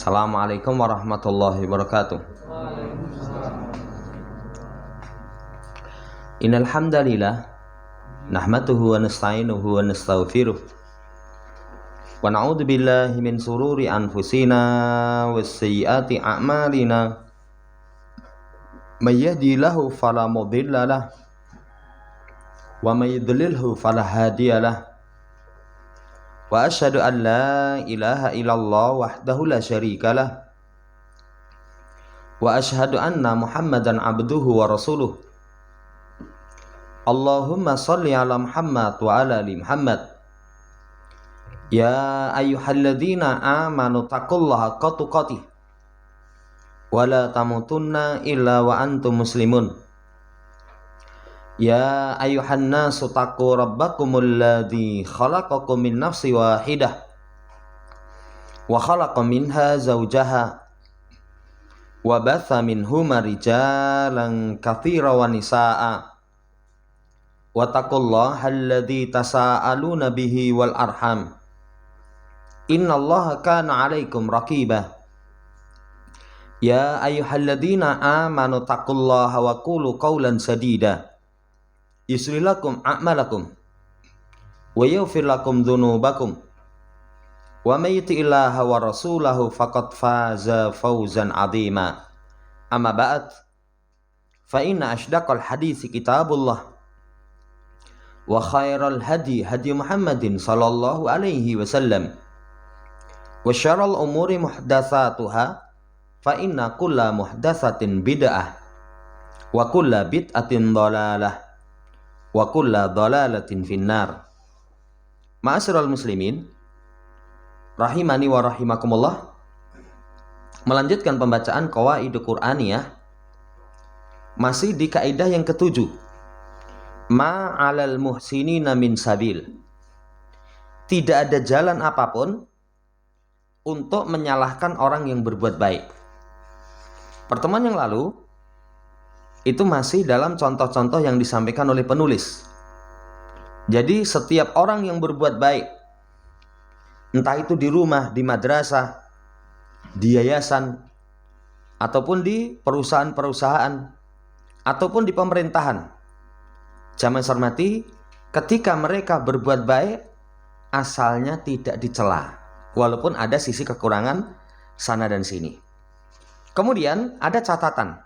Assalamualaikum warahmatullahi wabarakatuh. Innal hamdalillah nahmaduhu wa nasta'inuhu wa nastaghfiruh wa na'udzu billahi min sururi anfusina was sayyiati a'malina may yahdihillahu fala mudilla lahu wa may yudlilhu fala hadiya lahu wa asyhadu an la ilaha illallah wahdahu la syarika lah wa asyhadu anna Muhammadan abduhu wa rasuluh. Allahumma shalli ala Muhammad wa ala ali Muhammad. Ya ayyuhalladzina amanu taqullaha haqqa tuqatih wa la tamutunna illa wa antum muslimun. Ya ayyuhan nasu taqu rabbakumul ladzi khalaqakum min nafsin wahidah wa khalaqa minha zawjaha wa batha minhuma rijalan katsiran wa nisaa'a wa taqullaha alladzi tasaaluna bihi wal arham innallaha kana 'alaikum raqiba. Ya ayyuhalladzina amanu taqullaha wa qulu qawlan sadida yuslih lakum a'malakum wa yaghfir lakum dzunubakum wa may yuti'illaha wa rasulahu faqad faza fawzan 'azima. Amma ba'd, fa inna ashdaqal haditsi kitabullah wa khairal hadi hadi Muhammadin sallallahu alaihi wasallam wa syarrul umuri muhdatsatuha fa inna kulla muhdatsatin bid'ah wa kulla bid'atin dhalalah wa kulla dhalalatin finnar. Ma'asyiral muslimin rahimani wa rahimakumullah. Melanjutkan pembacaan qawaidul Qur'aniyah, masih di kaidah yang ketujuh, ma'alal muhsinina min sabil. Tidak ada jalan apapun untuk menyalahkan orang yang berbuat baik. Pertemuan yang lalu itu masih dalam contoh-contoh yang disampaikan oleh penulis. Jadi setiap orang yang berbuat baik, entah itu di rumah, di madrasah, di yayasan, ataupun di perusahaan-perusahaan, ataupun di pemerintahan, jamaah hormati, ketika mereka berbuat baik, asalnya tidak dicela, walaupun ada sisi kekurangan sana dan sini. Kemudian ada catatan.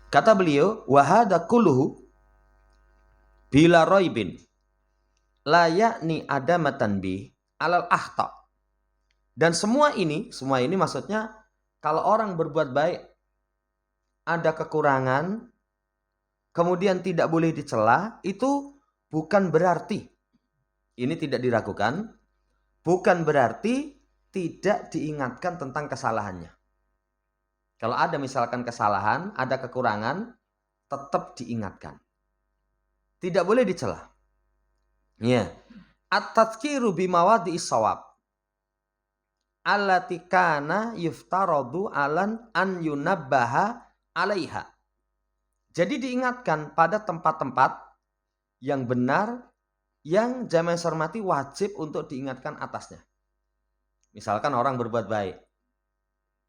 Kata beliau, wahada kulluhu bila roibin la yakni adamatan bi alal akhta. Dan semua ini maksudnya kalau orang berbuat baik ada kekurangan kemudian tidak boleh dicela, itu bukan berarti, ini tidak diragukan, bukan berarti tidak diingatkan tentang kesalahannya. Kalau ada misalkan kesalahan, ada kekurangan, tetap diingatkan. Tidak boleh dicela. Ya. At-tadhkiru bimawadi'is shawab allati kana yuftaradu alan an yunabbaha 'alaiha. Jadi diingatkan pada tempat-tempat yang benar yang jamaah hormati wajib untuk diingatkan atasnya. Misalkan orang berbuat baik.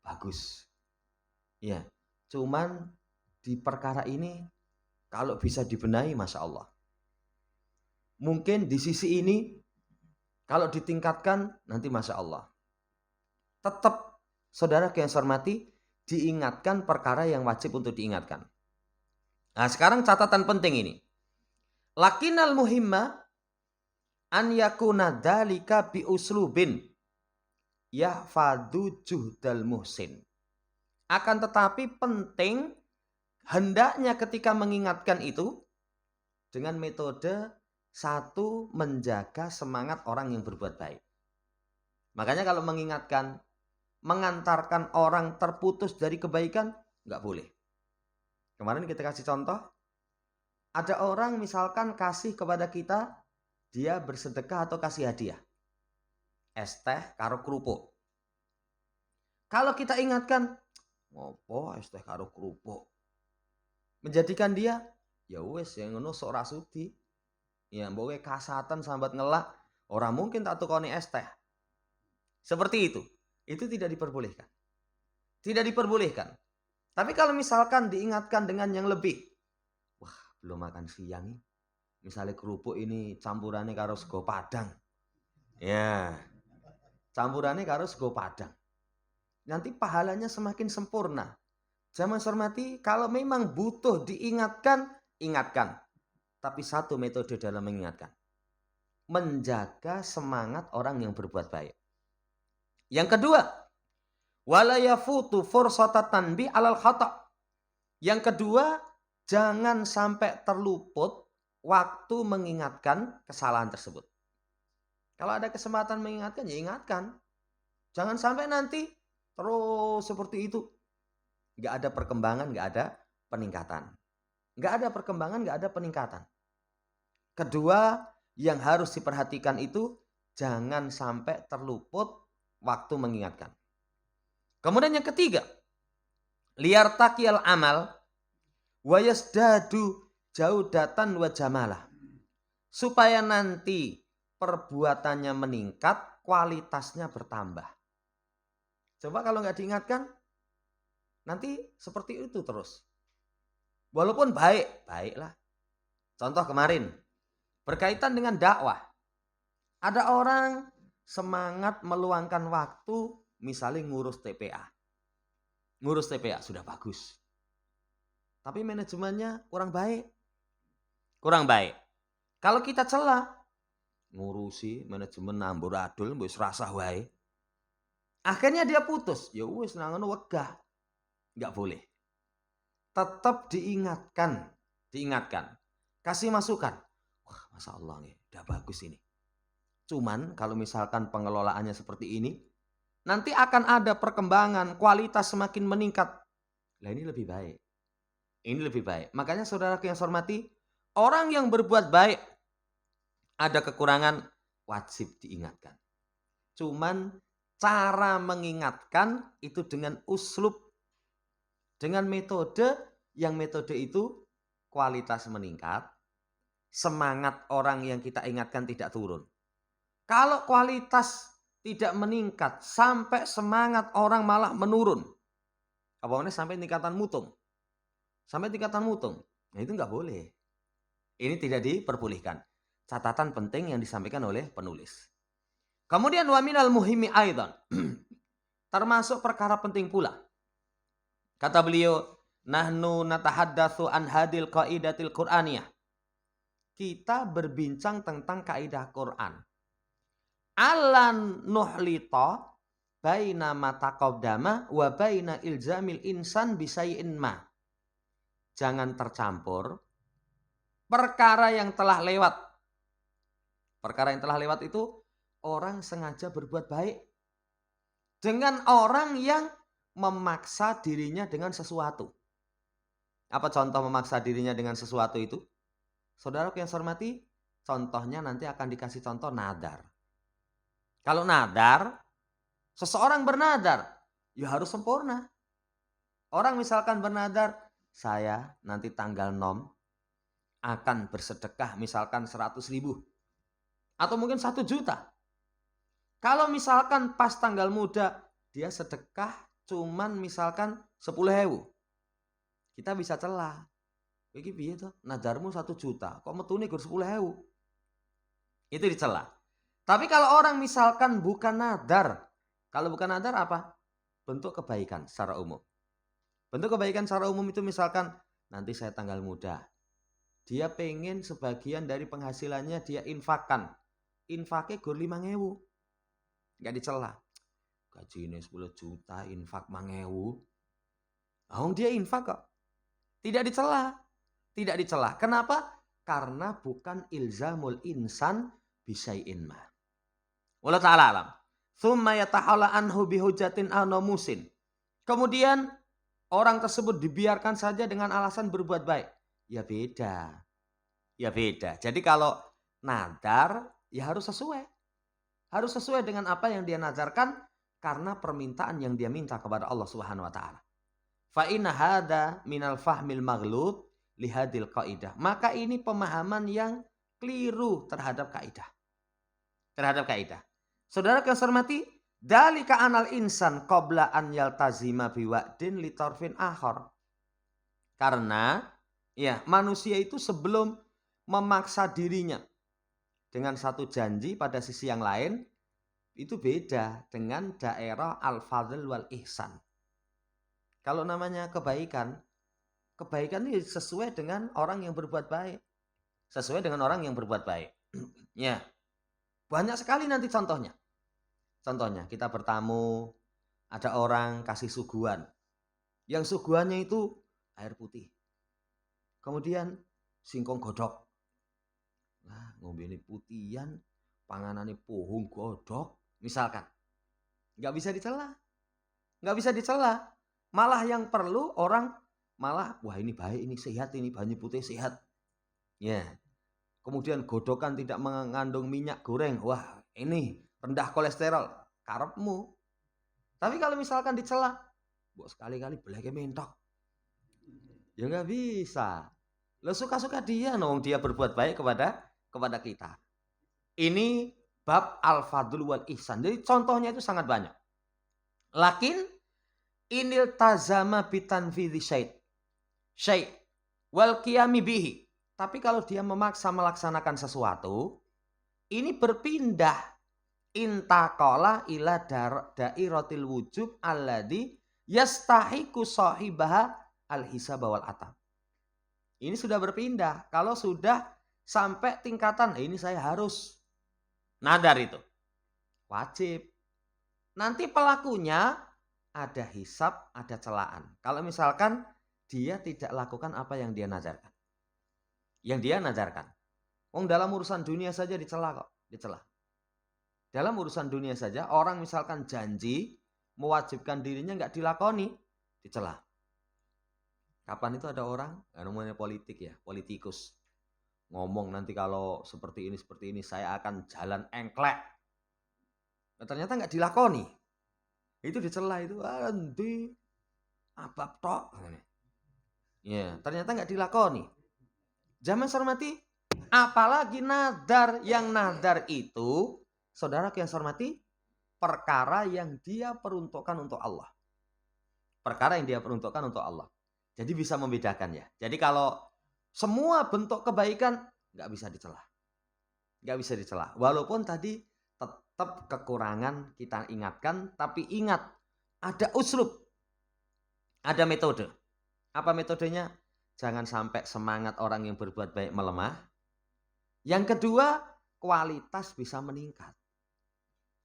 Bagus. Ya, cuman di perkara ini kalau bisa dibenahi, masya Allah. Mungkin di sisi ini kalau ditingkatkan nanti masya Allah. Tetap saudara yang hormati diingatkan perkara yang wajib untuk diingatkan. Nah, sekarang catatan penting ini. Lakinnal muhimma an yakuna dzalika bi uslubin yahfadhu juhdal muhsin. Akan tetapi penting hendaknya ketika mengingatkan itu dengan metode satu, menjaga semangat orang yang berbuat baik. Makanya kalau mengingatkan, mengantarkan orang terputus dari kebaikan, nggak boleh. Kemarin kita kasih contoh, ada orang misalkan kasih kepada kita, dia bersedekah atau kasih hadiah. Es teh karo kerupuk. Kalau kita ingatkan, ngopo es teh karo kerupuk, menjadikan dia ya wes yang ngono sok rasudi, ya mboke kasatan sambat ngelak, orang mungkin tak tukoni es teh. Seperti itu tidak diperbolehkan. Tidak diperbolehkan. Tapi kalau misalkan diingatkan dengan yang lebih. Wah, belum makan siang nih. Misalnya kerupuk ini campurannya karo sego padang. Ya, campurannya karo sego padang. Nanti pahalanya semakin sempurna. Jamaah hormati, kalau memang butuh diingatkan, ingatkan. Tapi satu metode dalam mengingatkan. Menjaga semangat orang yang berbuat baik. Yang kedua, wala yafutu fursata tanbih alal khata'. Yang kedua, jangan sampai terluput waktu mengingatkan kesalahan tersebut. Kalau ada kesempatan mengingatkan, ya ingatkan. Jangan sampai nanti terus seperti itu. Nggak ada perkembangan, nggak ada peningkatan. Nggak ada perkembangan, nggak ada peningkatan. Kedua, yang harus diperhatikan itu jangan sampai terluput waktu mengingatkan. Kemudian yang ketiga, liyartaqiyal amal wa yasdadu jaudatan wa jamalah. Supaya nanti perbuatannya meningkat, kualitasnya bertambah. Coba kalau nggak diingatkan, nanti seperti itu terus. Walaupun baik, baiklah. Contoh kemarin, berkaitan dengan dakwah. Ada orang semangat meluangkan waktu, misalnya ngurus TPA. Ngurus TPA sudah bagus. Tapi manajemennya kurang baik. Kurang baik. Kalau kita celah, ngurusi manajemen amburadul, wis rasah wae. Akhirnya dia putus. Ya wis nang ngono wegah. Enggak boleh. Tetap diingatkan. Kasih masukan. Wah, Masya Allah nih, udah bagus ini. Cuman kalau misalkan pengelolaannya seperti ini, nanti akan ada perkembangan, kualitas semakin meningkat. Lah ini lebih baik. Ini lebih baik. Makanya saudaraku yang saya hormati, orang yang berbuat baik ada kekurangan, wajib diingatkan. Cuman cara mengingatkan itu dengan uslub, dengan metode itu kualitas meningkat, semangat orang yang kita ingatkan tidak turun. Kalau kualitas tidak meningkat sampai semangat orang malah menurun, apalagi sampai tingkatan mutung. Nah itu nggak boleh. Ini tidak diperbolehkan. Catatan penting yang disampaikan oleh penulis. Kemudian wa minal muhimmi aidan. Termasuk perkara penting pula. Kata beliau, nahnu natahaddatsu an hadil qaidatil qur'aniyah. Kita berbincang tentang kaidah Quran. Alan nuhlita baina ma taqaddama wa baina ilzamil insan bisai'in ma. Jangan tercampur perkara yang telah lewat. Perkara yang telah lewat itu orang sengaja berbuat baik dengan orang yang memaksa dirinya dengan sesuatu. Apa contoh memaksa dirinya dengan sesuatu itu? Saudara yang saya hormati, contohnya nanti akan dikasih contoh nadar. Kalau nadar, seseorang bernadar, ya harus sempurna. Orang misalkan bernadar, saya nanti tanggal 6 akan bersedekah misalkan 100.000 atau mungkin 1 juta. Kalau misalkan pas tanggal muda dia sedekah cuman misalkan 10.000, kita bisa celah. Iki piye to? Nadarmu 1 juta, kok metune gur 10.000. Itu dicela. Tapi kalau orang misalkan bukan nadar, kalau bukan nadar apa? Bentuk kebaikan secara umum. Bentuk kebaikan secara umum itu misalkan nanti saya tanggal muda. Dia pengen sebagian dari penghasilannya dia infakkan. Infaknya gur 5.000. Enggak dicela. Gaji ini 10 juta, infak 5.000. Oh, dia infak kok. Tidak dicela. Tidak dicela. Kenapa? Karena bukan ilzamul insan bisai'in ma. Wallahu ta'ala alam. Tsumma yatahalla anhu bihujatin anomusin. Kemudian orang tersebut dibiarkan saja dengan alasan berbuat baik. Ya beda. Ya beda. Jadi kalau nadar ya harus sesuai. Harus sesuai dengan apa yang dia nadarkan karena permintaan yang dia minta kepada Allah Subhanahu wa taala. Fa inna hadza minal fahmil maghlud lihadil qaidah. Maka ini pemahaman yang keliru terhadap kaidah. Terhadap kaidah. Saudara yang saya hormati, Dalika anal insan qabla an yaltazima biwa'din litorfin akhar. Karena ya manusia itu sebelum memaksa dirinya dengan satu janji pada sisi yang lain, itu beda dengan daerah al-fadl wal ihsan. Kalau namanya kebaikan, kebaikan ini sesuai dengan orang yang berbuat baik. Sesuai dengan orang yang berbuat baik. Ya. Banyak sekali nanti contohnya. Contohnya kita bertamu, ada orang kasih suguhan. Yang suguhannya itu air putih. Kemudian singkong godok. Nah, ngombe ini putihan, panganane pohon godok, misalkan. Nggak bisa dicela. Nggak bisa dicela. Malah yang perlu orang malah, wah ini baik, ini sehat, ini banyu putih sehat. Ya. Kemudian godokan tidak mengandung minyak goreng. Wah, ini rendah kolesterol. Karepmu. Tapi kalau misalkan dicela, buat sekali-kali belakang mentok. Ya nggak bisa. Lo suka-suka dia, nong dia berbuat baik kepada kita. Ini bab al-fadl wal ihsan. Jadi contohnya itu sangat banyak. Lakin inil tazama bitanfidhi syai' wal qiyami bihi. Tapi kalau dia memaksa melaksanakan sesuatu, ini berpindah intaqala ila dairatil wujub alladhi yastahiqu sahibaha al-hisab wal atab. Ini sudah berpindah. Kalau sudah sampai tingkatan, ini saya harus nadar itu. Wajib. Nanti pelakunya ada hisab, ada celaan. Kalau misalkan dia tidak lakukan apa yang dia nadarkan. Yang dia nadarkan. Dalam urusan dunia saja dicela kok. Dicela. Dalam urusan dunia saja, orang misalkan janji, mewajibkan dirinya nggak dilakoni, dicela. Kapan itu ada orang, namanya politik ya, politikus. Ngomong nanti kalau seperti ini, saya akan jalan engklek. Nah, ternyata nggak dilakoni. Itu dicela itu, nanti apa tok. Ya, ternyata nggak dilakoni. Zaman hormati, apalagi nadar. Yang nadar itu, saudara yang hormati, perkara yang dia peruntukkan untuk Allah. Perkara yang dia peruntukkan untuk Allah. Jadi bisa membedakan ya. Jadi kalau semua bentuk kebaikan nggak bisa dicela. Nggak bisa dicela. Walaupun tadi tetap kekurangan kita ingatkan. Tapi ingat, ada uslub. Ada metode. Apa metodenya? Jangan sampai semangat orang yang berbuat baik melemah. Yang kedua, kualitas bisa meningkat.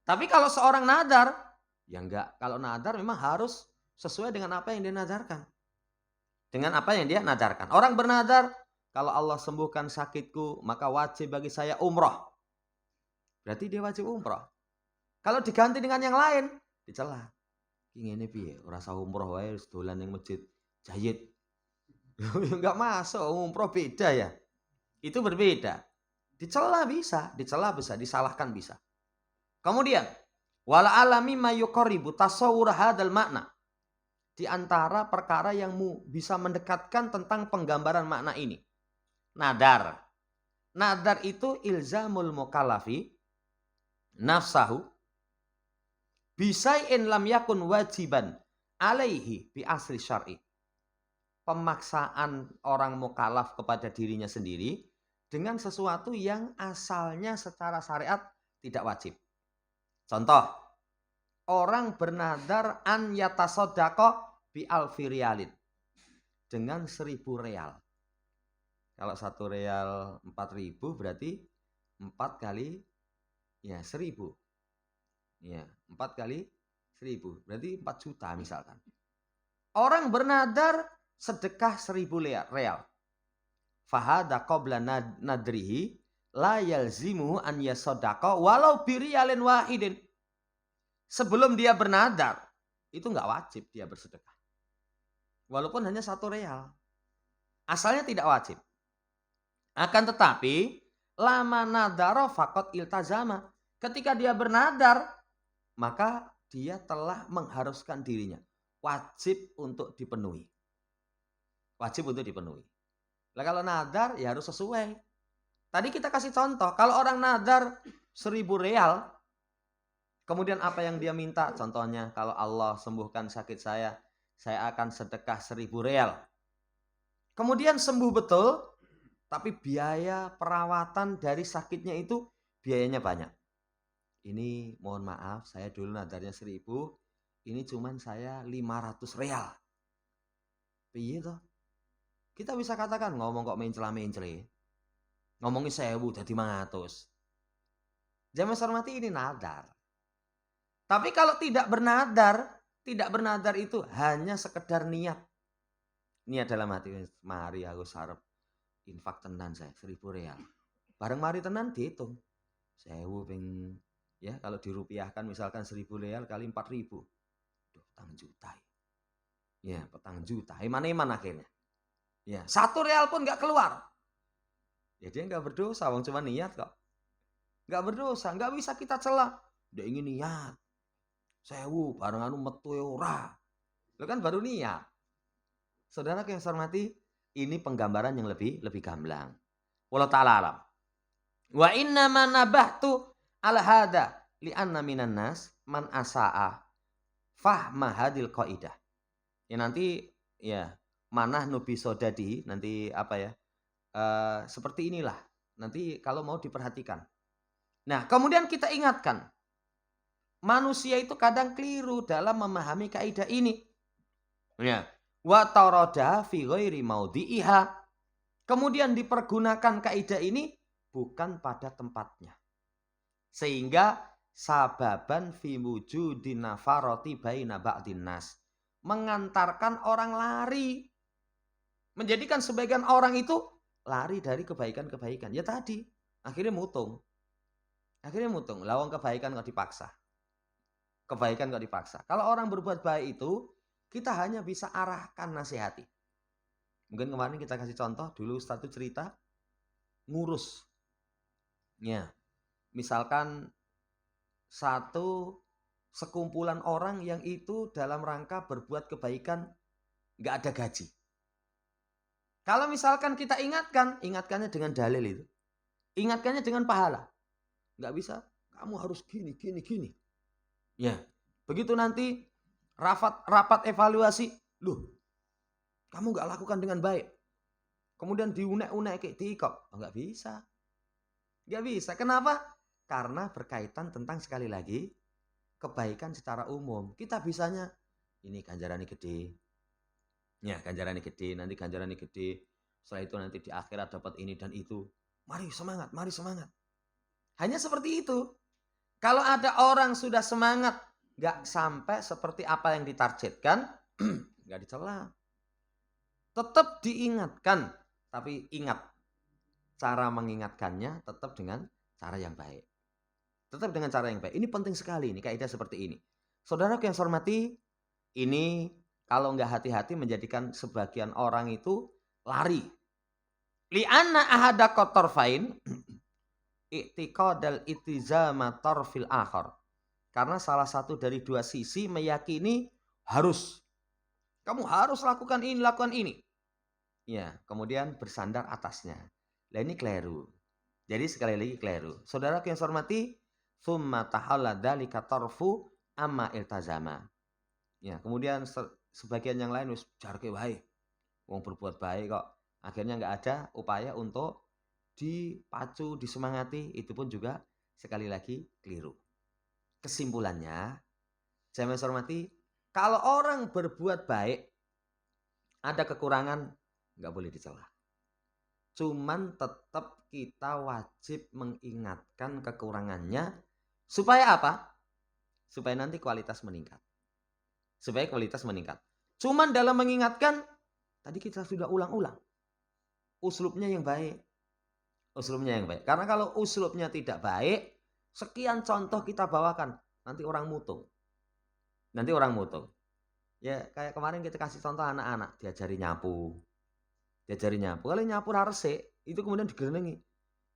Tapi kalau seorang nadar, ya enggak. Kalau nadar memang harus sesuai dengan apa yang dia nadarkan. Dengan apa yang dia nadarkan. Orang bernadar, kalau Allah sembuhkan sakitku, maka wajib bagi saya umroh. Berarti dia wajib umroh. Kalau diganti dengan yang lain, dicela. Ini piye, rasa umroh wae dolan ning masjid Jayid. Enggak masuk, umroh beda ya. Itu berbeda. Dicela bisa, disalahkan bisa. Kemudian, wala alami mayuqaribu tasawwur hadzal makna. Di antara perkara yang bisa mendekatkan tentang penggambaran makna ini. Nadar. Nadar itu ilzamul mukallafi nafsahu bisai'in lam yakun wajiban alaihi bi asli syar'i. Pemaksaan orang mukallaf kepada dirinya sendiri dengan sesuatu yang asalnya secara syariat tidak wajib. Contoh, orang bernadar an yatasoddaqo bi alfi riyalin dengan 1.000 real. Kalau 1 real 4.000 berarti 4 kali ya 1.000. Ya, 4 kali 1.000 berarti 4 juta misalkan. Orang bernadar sedekah 1.000 real. Fahada qabla nadrihi la yalzimu an yasaddaqa walau biriyalin wahidin. Sebelum dia bernadar, itu enggak wajib dia bersedekah. Walaupun hanya 1 real. Asalnya tidak wajib. Akan tetapi, lama nadara faqat iltazama. Ketika dia bernadar, maka dia telah mengharuskan dirinya. Wajib untuk dipenuhi. Wajib untuk dipenuhi. Nah, kalau nadar ya harus sesuai. Tadi kita kasih contoh, kalau orang nadar 1.000 real, Kemudian apa yang dia minta? Contohnya kalau Allah sembuhkan sakit saya akan sedekah 1.000 real. Kemudian sembuh betul, tapi biaya perawatan dari sakitnya itu biayanya banyak. Ini mohon maaf, saya dulu nadarnya 1.000, ini cuman saya 500 real. Piye toh? Kita bisa katakan ngomong kok mencela-mencele. Ngomongnya 1.000 jadi 500. Jamaah hormati, ini nadar. Tapi kalau tidak bernadar itu hanya sekedar niat. Niat dalam hati, mari aku sarep infak tenan saya 1.000 real. Bareng mari tenan dihitung. 1.000 ping, ya kalau dirupiahkan misalkan 1.000 real kali 4.000. Duh, petang juta. Ya, petang juta. Iman-iman akhirnya. Ya, 1 real pun nggak keluar. Ya dia nggak berdosa, wong cuma niat kok. Nggak berdosa, nggak bisa kita cela. Dia ingin niat. 1.000 bareng anu metu ora. Lo kan baru niat. Saudara yang saya hormati, ini penggambaran yang lebih gamblang. Wallahu ta'ala alam. Wa inna ma nabahtu ala hada li'anna minan nas man asa'a fahma hadil qaidah. Ya nanti ya manah nubi sodadi nanti apa ya? Seperti inilah. Nanti kalau mau diperhatikan. Nah, kemudian kita ingatkan. Manusia itu kadang keliru dalam memahami kaidah ini. Ya. Wa tarada fi ghairi maudhi'iha. Kemudian dipergunakan kaidah ini bukan pada tempatnya. Sehingga sababan fi wujudin nafarati baina ba'din nas. Mengantarkan orang lari. Menjadikan sebagian orang itu lari dari kebaikan-kebaikan. Ya tadi, akhirnya mutung. Lawang kebaikan nggak dipaksa. Kebaikan nggak dipaksa. Kalau orang berbuat baik itu, kita hanya bisa arahkan, nasihati. Mungkin kemarin kita kasih contoh, dulu Ustaz itu cerita, ngurus. Ya, misalkan satu sekumpulan orang yang itu dalam rangka berbuat kebaikan, nggak ada gaji. Kalau misalkan kita ingatkannya dengan dalil itu. Ingatkannya dengan pahala. Nggak bisa, kamu harus gini. Ya, begitu nanti rapat evaluasi, loh, kamu nggak lakukan dengan baik. Kemudian diunek-unek kayak diikok, nggak bisa. Nggak bisa. Kenapa? Karena berkaitan tentang sekali lagi kebaikan secara umum. Kita bisanya ini ganjarannya gede. Ya, ganjarannya gede, nanti ganjarannya gede. Setelah itu nanti di akhirat dapat ini dan itu. Mari semangat. Hanya seperti itu. Kalau ada orang sudah semangat, nggak sampai seperti apa yang ditargetkan, nggak dicela. Tetap diingatkan, tapi ingat cara mengingatkannya tetap dengan cara yang baik. Ini penting sekali, ini kaidah seperti ini. Saudara yang saya hormati, ini kalau nggak hati-hati menjadikan sebagian orang itu lari. Li'anna ahada qatarfain i'tiqadal itizama tarfil akhar. Karena salah satu dari dua sisi meyakini harus. Kamu harus lakukan ini. Ya, kemudian bersandar atasnya. Nah ini keliru. Jadi sekali lagi keliru. Saudara yang saya hormati, summa tahalla dzalika tarfu amma iltazama. Ya, kemudian sebagian yang lain wis jarke wae. Wong berbuat baik kok. Akhirnya nggak ada upaya untuk dipacu, disemangati, itu pun juga sekali lagi keliru. Kesimpulannya, saya hormati, kalau orang berbuat baik, ada kekurangan, nggak boleh dicela. Cuman tetap kita wajib mengingatkan kekurangannya, supaya apa? Supaya nanti kualitas meningkat. Cuman dalam mengingatkan, tadi kita sudah ulang-ulang. Uslubnya yang baik. Karena kalau uslubnya tidak baik, sekian contoh kita bawakan, nanti orang mutung. Ya kayak kemarin kita kasih contoh anak-anak, diajari nyapu. Kalau nyapu ra resik, itu kemudian digerenengi.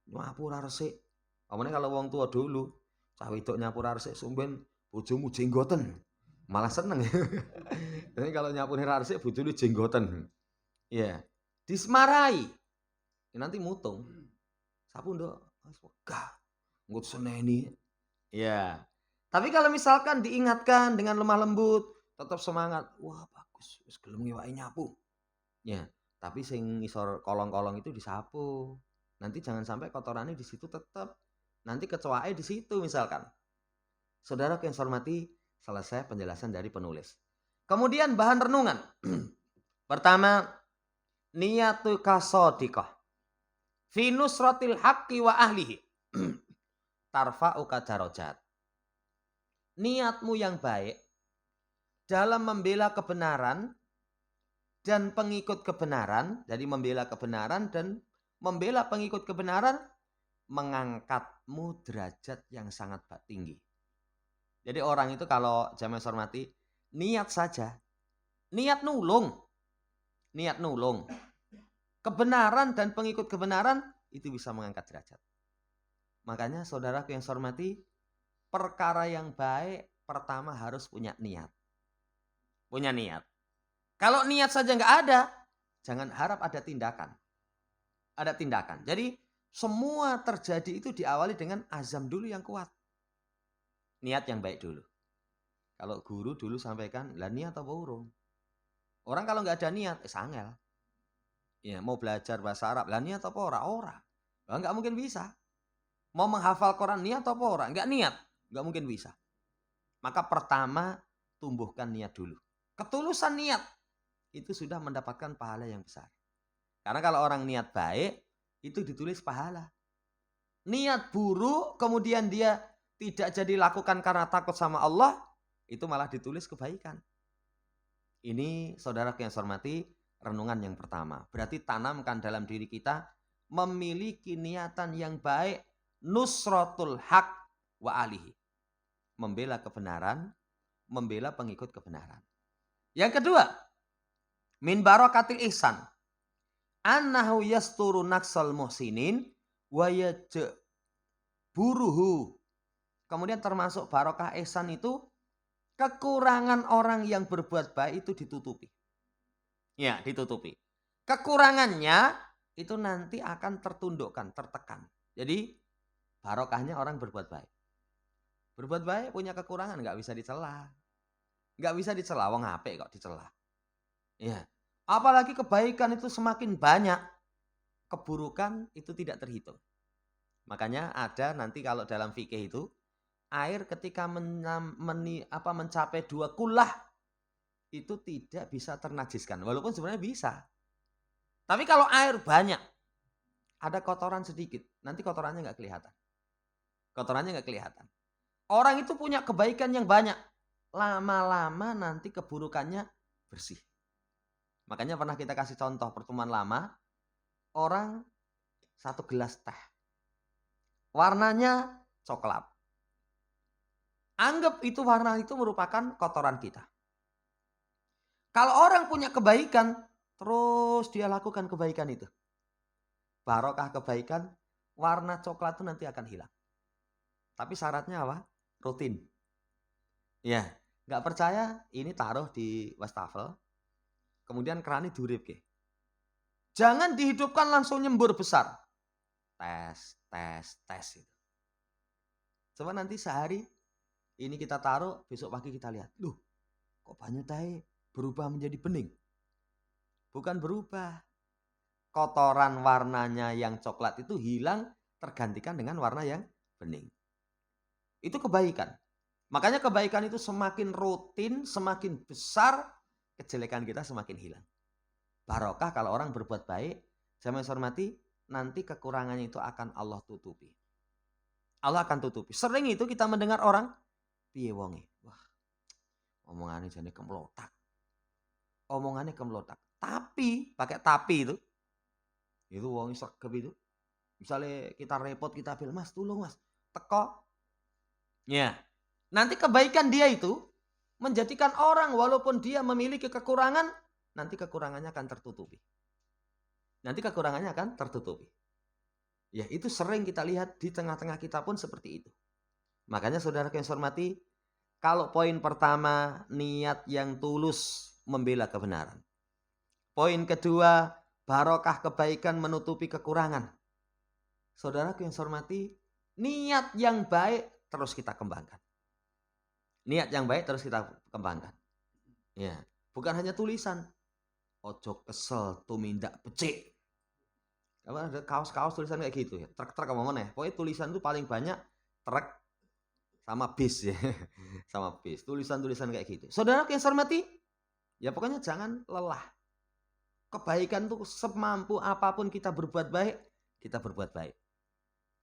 Nyapu ra resik. Apalagi kalau wong tua dulu, cah wedok nyapu ra resik, sumben bojomu jenggoten. Malah seneng. Jadi kalau nyapu ra resik, bojone jenggoten. Ya, disemarai. Nanti mutung. Sapu ndok, wis wegah. Nggut seneni. Ya. Tapi kalau misalkan diingatkan dengan lemah lembut, tetap semangat. Wah bagus, wis gelem ngiwaki nyapu. Ya, tapi sing ngisor kolong-kolong itu disapu. Nanti jangan sampai kotorannya di situ tetap. Nanti kecoake di situ misalkan. Saudara yang saya hormati, selesai penjelasan dari penulis. Kemudian bahan renungan. Pertama, niyatu kasodikoh. Fi nusratil haqqi wa ahlihi. Tarfa'uka darajat. Niatmu yang baik dalam membela kebenaran dan pengikut kebenaran. Jadi membela kebenaran dan membela pengikut kebenaran mengangkatmu derajat yang sangat tinggi. Jadi orang itu kalau jamaah hormati, niat saja. Niat nulung. Niat nulung. Kebenaran dan pengikut kebenaran itu bisa mengangkat derajat. Makanya saudaraku yang saya hormati, perkara yang baik pertama harus punya niat. Punya niat. Kalau niat saja nggak ada, jangan harap ada tindakan. Ada tindakan. Jadi semua terjadi itu diawali dengan azam dulu yang kuat. Niat yang baik dulu. Kalau guru dulu sampaikan, lah niat apa urung? Orang kalau nggak ada niat, sangel. Ya, mau belajar bahasa Arab, lah niat apa ora? Ora. Lah nggak mungkin bisa. Mau menghafal Quran niat apa ora? Nggak niat, nggak mungkin bisa. Maka pertama tumbuhkan niat dulu. Ketulusan niat itu sudah mendapatkan pahala yang besar. Karena kalau orang niat baik itu ditulis pahala. Niat buruk kemudian dia tidak jadi lakukan karena takut sama Allah, itu malah ditulis kebaikan. Ini saudara yang saya hormati, renungan yang pertama. Berarti tanamkan dalam diri kita memiliki niatan yang baik, nusratul haq wa alihi. Membela kebenaran, membela pengikut kebenaran. Yang kedua, min barakatil ihsan. Annahu yasturu naksal muhsinin wa yajburuhu. Kemudian termasuk barokah ihsan itu kekurangan orang yang berbuat baik itu ditutupi. Ya, ditutupi. Kekurangannya itu nanti akan tertundukkan, tertekan. Jadi barokahnya orang berbuat baik. Berbuat baik punya kekurangan, nggak bisa dicela. Nggak bisa dicela, wong apik kok dicela. Ya. Apalagi kebaikan itu semakin banyak, keburukan itu tidak terhitung. Makanya ada nanti kalau dalam fikih itu, air ketika mencapai 2 kullah itu tidak bisa ternajiskan. Walaupun sebenarnya bisa. Tapi kalau air banyak, ada kotoran sedikit, nanti kotorannya nggak kelihatan. Kotorannya nggak kelihatan. Orang itu punya kebaikan yang banyak, lama-lama nanti keburukannya bersih. Makanya pernah kita kasih contoh pertemuan lama, orang 1 gelas teh. Warnanya coklat. Anggap itu warna itu merupakan kotoran kita. Kalau orang punya kebaikan, terus dia lakukan kebaikan itu. Barokah kebaikan, warna coklat itu nanti akan hilang. Tapi syaratnya apa? Rutin. Ya, nggak percaya ini taruh di wastafel, kemudian kerani durip ke. Jangan dihidupkan langsung nyembur besar. Tes itu. Coba nanti sehari ini kita taruh, besok pagi kita lihat. Loh, kok banyak teh berubah menjadi bening? Bukan berubah. Kotoran warnanya yang coklat itu hilang, tergantikan dengan warna yang bening. Itu kebaikan. Makanya kebaikan itu semakin rutin, semakin besar, kejelekan kita semakin hilang. Barokah kalau orang berbuat baik, jamaah hormati, nanti kekurangannya itu akan Allah tutupi. Allah akan tutupi. Sering itu kita mendengar orang, piye wonge? Wah, omongannya jane kemlotak. Omongannya kemlotak. Tapi, pakai tapi itu wonge sregep itu. Misalnya kita repot, kita bilang, mas tolong mas, teko. Ya, nanti kebaikan dia itu menjadikan orang walaupun dia memiliki kekurangan, nanti kekurangannya akan tertutupi. Nanti kekurangannya akan tertutupi. Ya, itu sering kita lihat di tengah-tengah kita pun seperti itu. Makanya saudara yang saya hormati, kalau poin pertama niat yang tulus membela kebenaran. Poin kedua, barokah kebaikan menutupi kekurangan. Saudara yang saya hormati, niat yang baik terus kita kembangkan. Niat yang baik terus kita kembangkan. Ya, bukan hanya tulisan. Ojo kesel tumindak becik. Apa ada kaos-kaos tulisan kayak gitu ya. Truk-truk apa mana ya. Pokoknya tulisan itu paling banyak truk sama bis ya. Sama bis. Tulisan-tulisan kayak gitu. Saudara yang saya hormati, ya pokoknya jangan lelah. Kebaikan tuh semampu apapun kita berbuat baik, kita berbuat baik.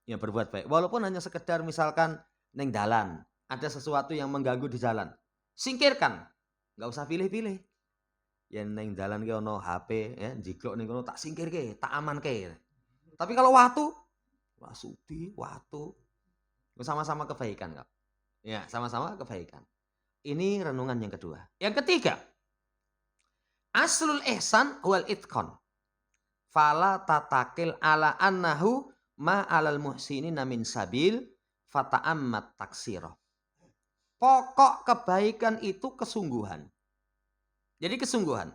Ya berbuat baik. Walaupun hanya sekedar misalkan neng dalan, ada sesuatu yang mengganggu di jalan. Singkirkan. Nggak usah pilih-pilih. Ya neng jalan ke ono HP ya jiglok ning kono tak singkirke, tak amanke. Tapi kalau waktu wah sudi, waktu sama-sama kebaikan kok. Ya, sama-sama kebaikan. Ini renungan yang kedua. Yang ketiga, aslul ihsan wal itqan. Fala tatakil ala annahu ma alal muhsinin min sabil fata'ammat taksira. Pokok kebaikan itu kesungguhan. Jadi kesungguhan.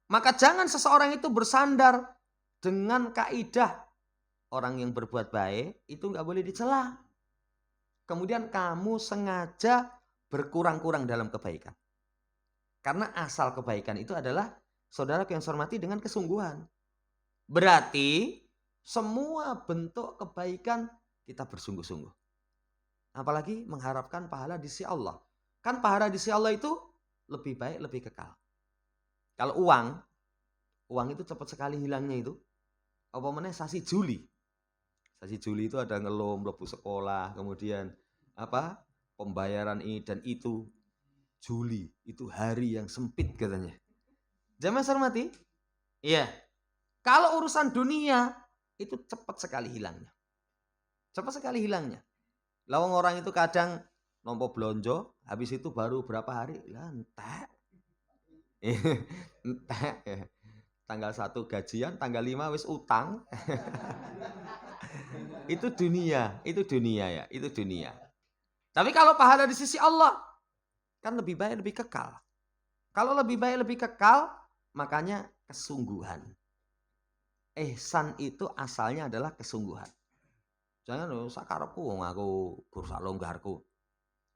Maka jangan seseorang itu bersandar dengan kaidah orang yang berbuat baik itu nggak boleh dicela. Kemudian kamu sengaja berkurang-kurang dalam kebaikan. Karena asal kebaikan itu adalah saudara yang saya hormati dengan kesungguhan. Berarti semua bentuk kebaikan kita bersungguh-sungguh. Apalagi mengharapkan pahala di sisi Allah. Kan pahala di sisi Allah itu lebih baik, lebih kekal. Kalau uang itu cepat sekali hilangnya itu. Apa mana sasi Juli. Sasi Juli itu ada ngelom, mlebu sekolah, kemudian apa? Pembayaran ini dan itu. Juli itu hari yang sempit katanya. Jamaah hormati? Iya. Kalau urusan dunia itu cepat sekali hilangnya. Cepat sekali hilangnya. Lawang orang itu kadang nompo blonjo, habis itu baru berapa hari, lah entek. Entek. Tanggal 1 gajian, tanggal 5 wis utang. Itu dunia ya, itu dunia. Tapi kalau pahala di sisi Allah, kan lebih baik, lebih kekal. Kalau lebih baik, lebih kekal, makanya kesungguhan. Ihsan itu asalnya adalah kesungguhan. Jangan sakarepku wong aku sak longgarku.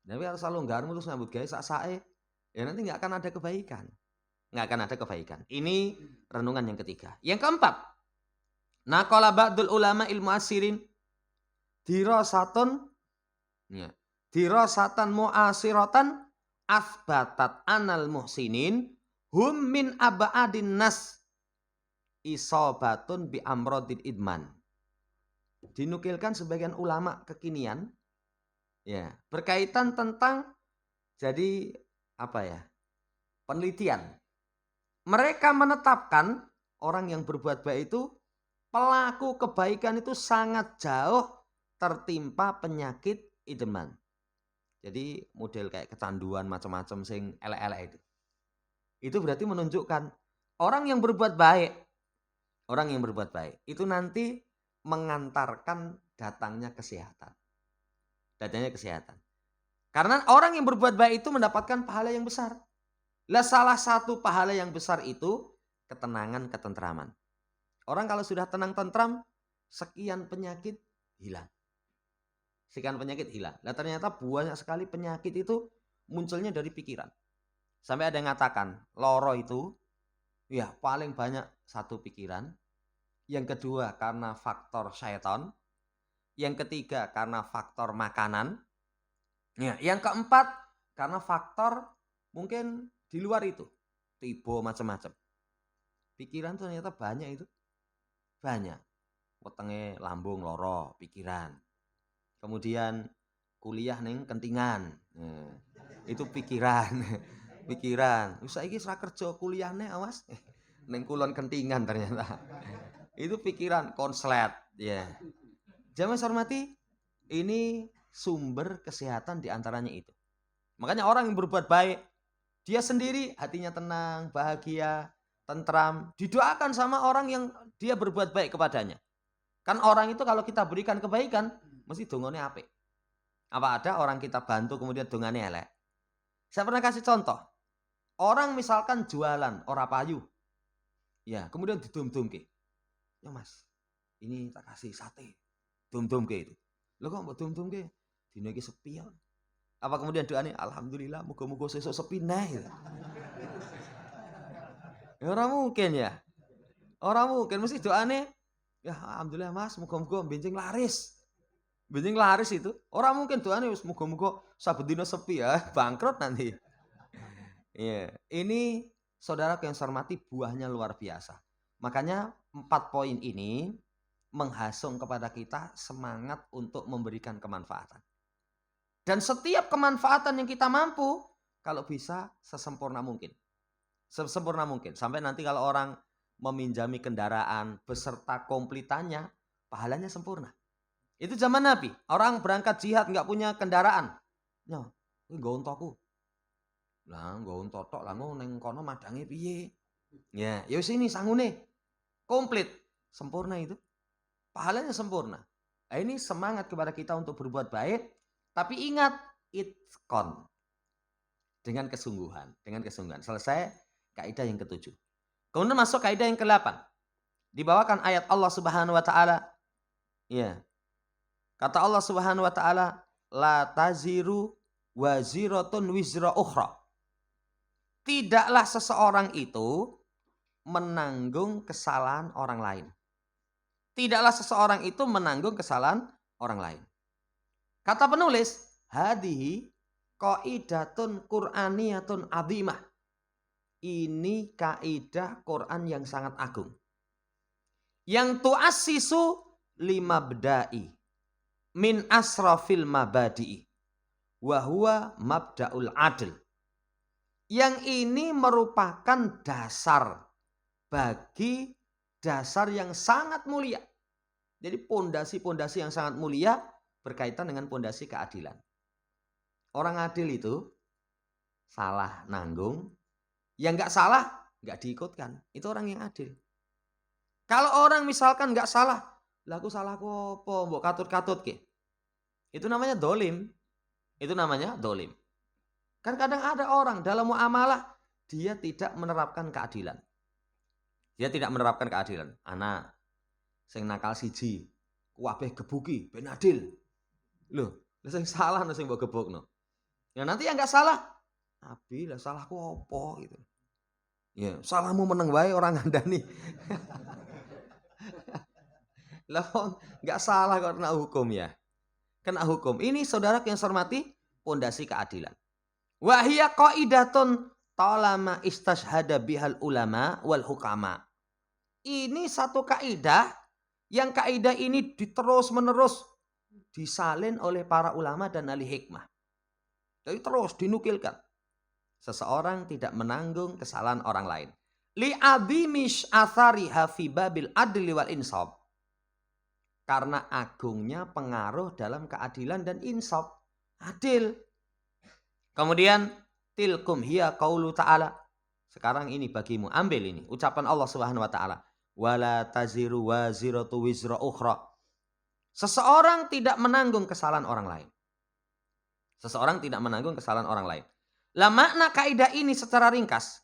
Tapi kalau sak longgarmu terus nyambut gawe sak-sake, ya nanti nggak akan ada kebaikan. Nggak akan ada kebaikan. Ini renungan yang ketiga. Yang keempat, naqala ba'dul ulama ilmu asirin dirasatun ya, dirasatan mu'asiratan asbatat anal muhsinin hum min aba'adin nas isobatun bi amrodin idman. Dinukilkan sebagian ulama kekinian ya berkaitan tentang jadi apa ya penelitian. Mereka menetapkan orang yang berbuat baik itu pelaku kebaikan itu sangat jauh tertimpa penyakit idaman. Jadi model kayak kecanduan macam-macam sing elek-elek itu. Itu berarti menunjukkan orang yang berbuat baik itu nanti mengantarkan datangnya kesehatan. Datangnya kesehatan. Karena orang yang berbuat baik itu mendapatkan pahala yang besar. Lah salah satu pahala yang besar itu ketenangan, ketentraman. Orang kalau sudah tenang tentram, sekian penyakit hilang. Sekian penyakit hilang. Nah ternyata banyak sekali penyakit itu munculnya dari pikiran. Sampai ada yang mengatakan, loro itu ya paling banyak satu pikiran. Yang kedua karena faktor syaitan. Yang ketiga karena faktor makanan. Ya, yang keempat karena faktor mungkin di luar itu. Tiba macam-macam. Pikiran tuh ternyata banyak itu. Banyak. Wetenge lambung loro, pikiran. Kemudian kuliah ning kentingan. Nah, itu pikiran. Pikiran. Saiki ora kerja kuliahne awas. Ning kulon kentingan ternyata. Itu pikiran konslet, ya. Jamaah hormati, ini sumber kesehatan diantaranya itu. Makanya orang yang berbuat baik, dia sendiri hatinya tenang, bahagia, tentram, didoakan sama orang yang dia berbuat baik kepadanya. Kan orang itu kalau kita berikan kebaikan, mesti dongane apik. Apa ada orang kita bantu kemudian dongane elek? Saya pernah kasih contoh. Orang misalkan jualan ora payu. Ya, kemudian didum-dumke. Ya Mas, ini tak kasih sate. Dum-dumke itu. Lho kok mbok dum-dumke? Dina iki sepi ya. Apa kemudian doanya alhamdulillah muga-muga sesuk sepi neh. Ya ora mungkin ya. Ora mungkin mesti doanya ya alhamdulillah Mas muga-muga benjing laris. Benjing laris itu. Ora mungkin doanya wis muga-muga saben dina sepi ya, bangkrut nanti. Iya, ini saudaraku yang saya hormati buahnya luar biasa. Makanya 4 poin ini menghasung kepada kita semangat untuk memberikan kemanfaatan. Dan setiap kemanfaatan yang kita mampu, kalau bisa sesempurna mungkin. Sesempurna mungkin. Sampai nanti kalau orang meminjami kendaraan beserta komplitannya, pahalanya sempurna. Itu zaman Nabi. Orang berangkat jihad nggak punya kendaraan. Ya, nggo untaku. Lah nggo unta tok lah ning kono madange piye? Ya, ya wis ini sangune. Komplit. Sempurna itu. Pahalanya sempurna. Nah, ini semangat kepada kita untuk berbuat baik. Tapi ingat, itqon. Dengan kesungguhan. Dengan kesungguhan. Selesai kaidah yang ke-7. Kemudian masuk kaidah yang ke-8. Dibawakan ayat Allah Subhanahu wa taala. Ya. Kata Allah Subhanahu wa taala, la taziru waziratun wizra ukhra. Tidaklah seseorang itu menanggung kesalahan orang lain. Tidaklah seseorang itu menanggung kesalahan orang lain. Kata penulis, hadhihi qaidatun qur'aniyatun azimah. Ini kaidah Quran yang sangat agung. Yang tuassisu lima bda'i min asrafil mabadi'i wa huwa mabda'ul adl. Yang ini merupakan dasar bagi dasar yang sangat mulia. Jadi pondasi-pondasi yang sangat mulia berkaitan dengan pondasi keadilan. Orang adil itu salah nanggung, yang nggak salah nggak diikutkan. Itu orang yang adil. Kalau orang misalkan nggak salah, lah aku salahku apa? Mbok katut-katut ke? Itu namanya dolim. Itu namanya dolim. Kan kadang ada orang dalam muamalah dia tidak menerapkan keadilan. Dia tidak menerapkan keadilan. Anak sing nakal siji, kuwabeh gebuki ben adil. Loh, sing salah sing mbok gebukno. Ya nanti yang enggak salah, abi lah salahku apa gitu. Ya, salahmu meneng wae orang ngandani. Lah enggak salah kok kena hukum ya. Kena hukum. Ini saudara yang saya hormati, pondasi keadilan. Wa hiya qaidatun talama istashhada bihal ulama wal hukama. Ini satu kaidah yang kaidah ini terus-menerus disalin oleh para ulama dan ahli hikmah. Jadi terus dinukilkan. Seseorang tidak menanggung kesalahan orang lain. Li'adhimish athariha fi babil adli wal insaf. Karena agungnya pengaruh dalam keadilan dan insaf. Adil. Kemudian tilkum hiya qaulu ta'ala. Sekarang ini bagimu, ambil ini ucapan Allah Subhanahu wa taala. Wala taziru waziratu wizra ukhra. Seseorang tidak menanggung kesalahan orang lain. Seseorang tidak menanggung kesalahan orang lain. Lah makna kaidah ini secara ringkas.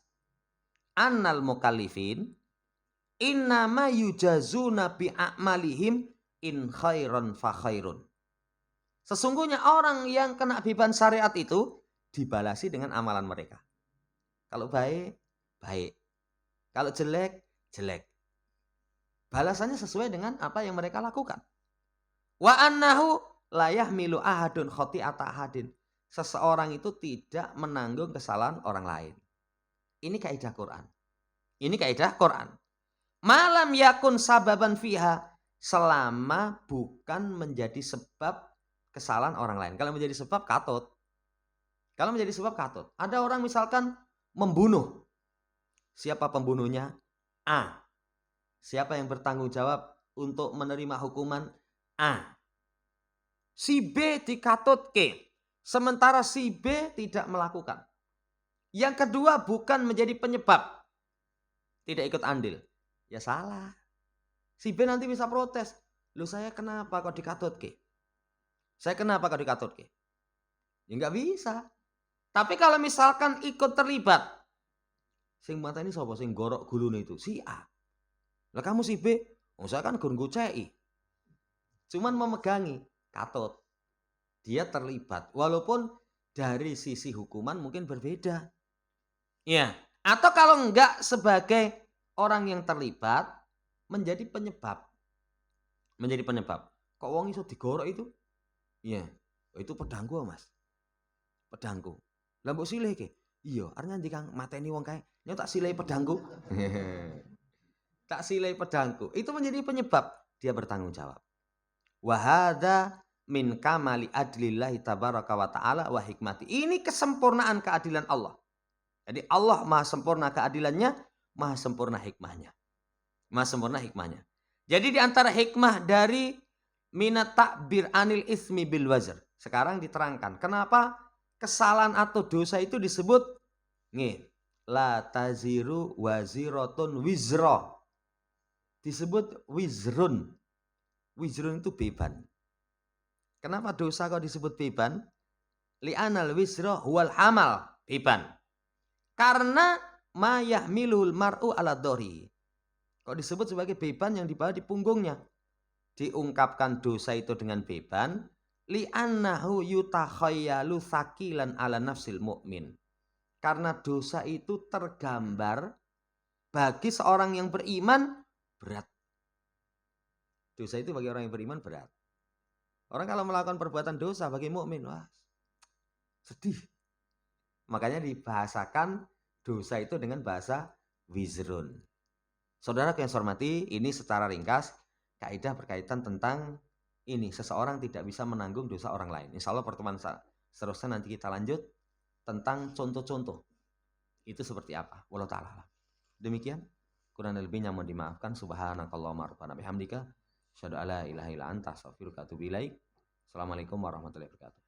Annal mukallifin innama yujazuna bi a'malihim in khairan fa khairun. Sesungguhnya orang yang kena beban syariat itu dibalasi dengan amalan mereka. Kalau baik, baik. Kalau jelek, jelek. Balasannya sesuai dengan apa yang mereka lakukan. Wa annahu la yahmilu ahadun khati'ata ahadin. Seseorang itu tidak menanggung kesalahan orang lain. Ini kaidah Quran. Ini kaidah Quran. Malam yakun sababan fiha. Selama bukan menjadi sebab kesalahan orang lain. Kalau menjadi sebab katut. Kalau menjadi sebab katut. Ada orang misalkan membunuh. Siapa pembunuhnya? A. Siapa yang bertanggung jawab untuk menerima hukuman? A. Si B dikatut K. Sementara si B tidak melakukan. Yang kedua bukan menjadi penyebab. Tidak ikut andil. Ya salah. Si B nanti bisa protes. Loh saya kenapa kok dikatut K? Saya kenapa kok dikatut K? Ya nggak bisa. Tapi kalau misalkan ikut terlibat. Sing mata ini sapa sing gorok gulune itu? Si A. Lah kamu si B, saya kan gur ngoceki. Cuman memegangi, katut. Dia terlibat. Walaupun dari sisi hukuman mungkin berbeda. Ya, atau kalau enggak sebagai orang yang terlibat menjadi penyebab. Menjadi penyebab. Kok wong iso digorok itu? Iya, itu pedangku Mas. Pedangku. Lah mbok silih ke? Iya, arep ngendi Kang mateni wong kae. Nyok tak silih pedangku. Tak silih pedangku. Itu menjadi penyebab dia bertanggung jawab. Wa hadza min kamali adlillahi tabaraka wa ta'ala wa hikmati. Ini kesempurnaan keadilan Allah. Jadi Allah maha sempurna keadilannya, maha sempurna hikmahnya. Maha sempurna hikmahnya. Jadi di antara hikmah dari minat takbir anil ismi bil wazr. Sekarang diterangkan. Kenapa kesalahan atau dosa itu disebut la taziru waziratun wizra. Disebut wizrun. Wizrun itu beban. Kenapa dosa kok disebut beban? Li'anal wizra huwal hamal. Beban. Karena ma yahmilul mar'u ala dhori. Kok disebut sebagai beban yang dibawa di punggungnya. Diungkapkan dosa itu dengan beban. Li'annahu yutakhayyalu thaqilan ala nafsil mu'min. Karena dosa itu tergambar bagi seorang yang beriman berat. Dosa itu bagi orang yang beriman berat. Orang kalau melakukan perbuatan dosa bagi mukmin, wah sedih. Makanya dibahasakan dosa itu dengan bahasa wizrun. Saudara yang saya hormati, ini secara ringkas kaidah berkaitan tentang ini seseorang tidak bisa menanggung dosa orang lain. Insya Allah pertemuan seterusnya nanti kita lanjut tentang contoh-contoh. Itu seperti apa? Wallahu ta'ala. Demikian. Kurang lebihnya mohon dimaafkan. Subhanakallahumma rabbana bihamdika. Asyhadu alla ilaha illa anta astaghfiruka wa atubu ilaik. Assalamualaikum warahmatullahi wabarakatuh.